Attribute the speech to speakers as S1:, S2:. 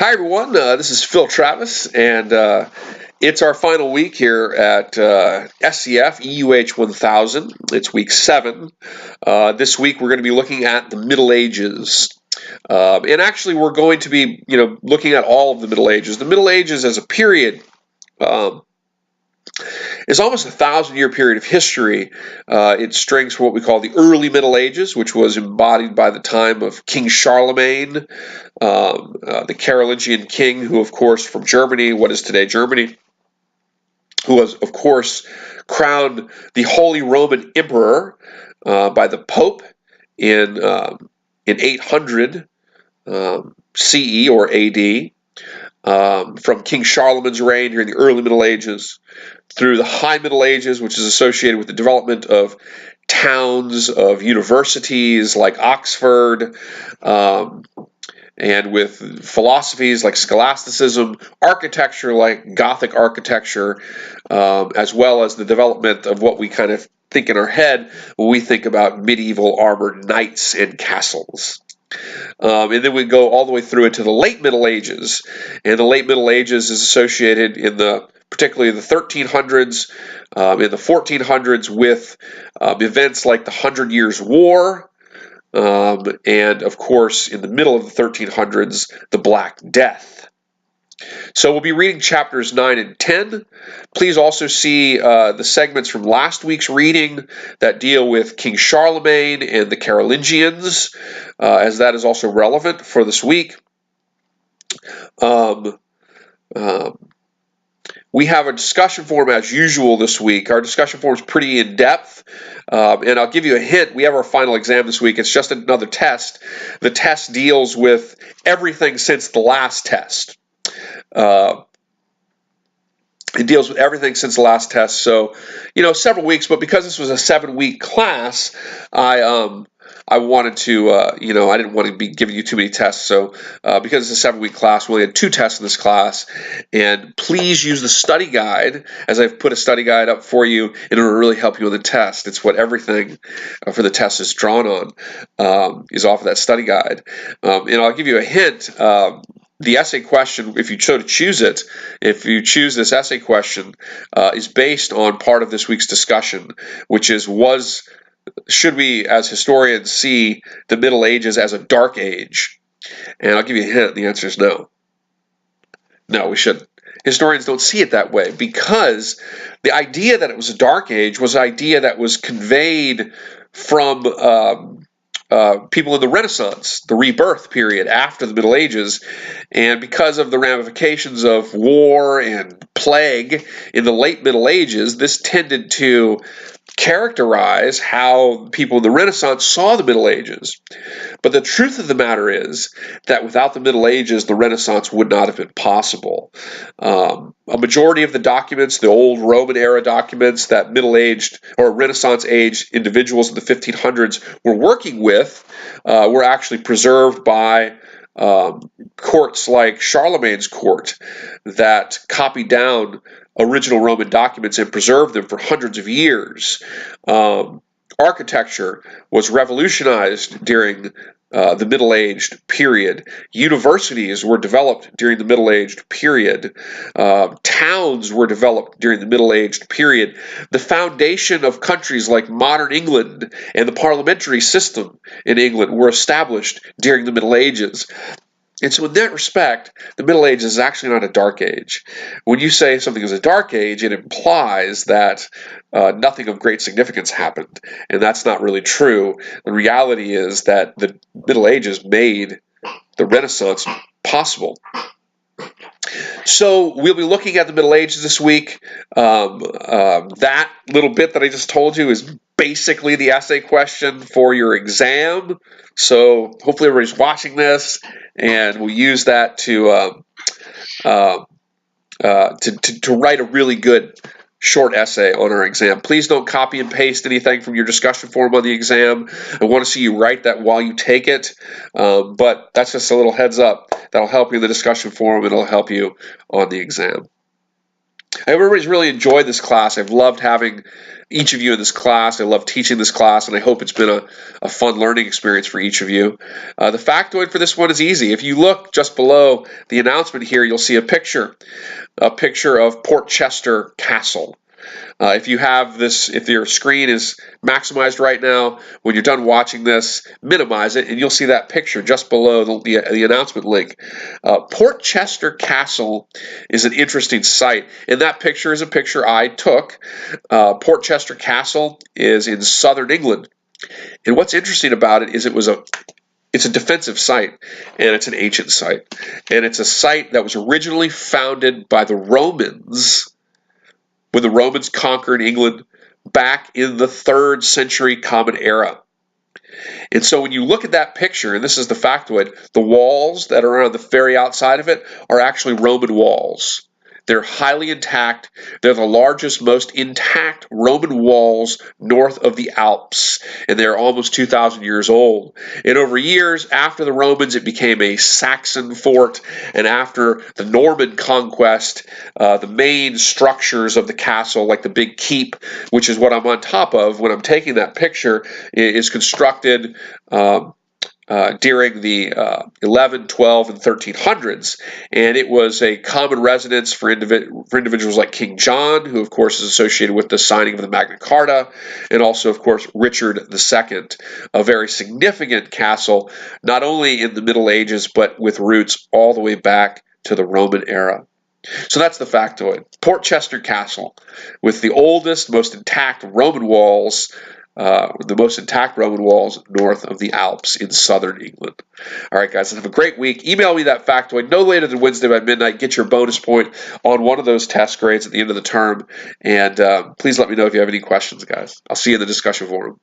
S1: Hi, everyone. This is Phil Travis, and it's our final week here at SCF EUH 1000. It's week 7. This week we're going to be looking at the Middle Ages. And actually we're going to be, looking at all of the Middle Ages. The Middle Ages as a period is almost a 1,000-year period of history. It strings from what we call the early Middle Ages, which was embodied by the time of King Charlemagne, the Carolingian king, who, of course, from Germany, what is today Germany, who was, of course, crowned the Holy Roman Emperor by the Pope in 800 CE or AD. From King Charlemagne's reign during the early Middle Ages through the High Middle Ages, which is associated with the development of towns, of universities like Oxford, and with philosophies like scholasticism, architecture like Gothic architecture, as well as the development of what we kind of think in our head when we think about medieval armored knights and castles. And then we go all the way through into the late Middle Ages, and the late Middle Ages is associated in particularly the 1300s, in the 1400s with events like the 100 Years' War, and of course in the middle of the 1300s, the Black Death. So we'll be reading chapters 9 and 10. Please also see the segments from last week's reading that deal with King Charlemagne and the Carolingians, as that is also relevant for this week. We have a discussion forum as usual this week. Our discussion forum is pretty in-depth, and I'll give you a hint. We have our final exam this week. It's just another test. The test deals with everything since the last test. It deals with everything since the last test, so several weeks. But because this was a 7-week class, I wanted to, I didn't want to be giving you too many tests. So because it's a 7-week class, we only had 2 tests in this class. And please use the study guide, as I've put a study guide up for you in order to really help you on the test. It's what everything for the test is drawn on, is off of that study guide. And I'll give you a hint. The essay question, if you choose it, if you choose this essay question, is based on part of this week's discussion, which is should we as historians see the Middle Ages as a dark age? And I'll give you a hint, the answer is no. No, we shouldn't. Historians don't see it that way, because the idea that it was a dark age was an idea that was conveyed from people in the Renaissance, the rebirth period after the Middle Ages, and because of the ramifications of war and plague in the late Middle Ages, this tended to characterize how people in the Renaissance saw the Middle Ages. But the truth of the matter is that without the Middle Ages, the Renaissance would not have been possible. A majority of the documents, the old Roman era documents that middle-aged or Renaissance-aged individuals in the 1500s were working with, were actually preserved by courts like Charlemagne's court that copied down original Roman documents and preserved them for hundreds of years. Architecture was revolutionized during the Middle-aged period. Universities were developed during the Middle-aged period. Towns were developed during the Middle-aged period. The foundation of countries like modern England and the parliamentary system in England were established during the Middle Ages. And so in that respect, the Middle Ages is actually not a dark age. When you say something is a dark age, it implies that nothing of great significance happened. And that's not really true. The reality is that the Middle Ages made the Renaissance possible. So we'll be looking at the Middle Ages this week. That little bit that I just told you is basically the essay question for your exam. So hopefully everybody's watching this, and we'll use that to write a really good short essay on our exam. Please don't copy and paste anything from your discussion forum on the exam. I want to see you write that while you take it, but that's just a little heads up. That'll help you in the discussion forum, and it'll help you on the exam. I hope everybody's really enjoyed this class. I've loved having each of you in this class. I love teaching this class, and I hope it's been a fun learning experience for each of you. The factoid for this one is easy. If you look just below the announcement here, you'll see a picture of Port Chester Castle. If you have this, if your screen is maximized right now, when you're done watching this, minimize it, and you'll see that picture just below the announcement link. Port Chester Castle is an interesting site, and that picture is a picture I took. Port Chester Castle is in southern England, and what's interesting about it is it's a defensive site, and it's an ancient site, and it's a site that was originally founded by the Romans when the Romans conquered England back in the 3rd century Common Era. And so when you look at that picture, and this is the factoid, the walls that are on the very outside of it are actually Roman walls. They're highly intact. They're the largest, most intact Roman walls north of the Alps, and they're almost 2,000 years old. And over years, after the Romans, it became a Saxon fort, and after the Norman conquest, the main structures of the castle, like the big keep, which is what I'm on top of when I'm taking that picture, is constructed during the 11, 12, and 1300s, and it was a common residence for individuals like King John, who of course is associated with the signing of the Magna Carta, and also of course Richard II, a very significant castle, not only in the Middle Ages, but with roots all the way back to the Roman era. So that's the factoid. Port Chester Castle, with the oldest, most intact Roman walls, north of the Alps in southern England. All right, guys, have a great week. Email me that factoid no later than Wednesday by midnight. Get your bonus point on one of those test grades at the end of the term. And please let me know if you have any questions, guys. I'll see you in the discussion forum.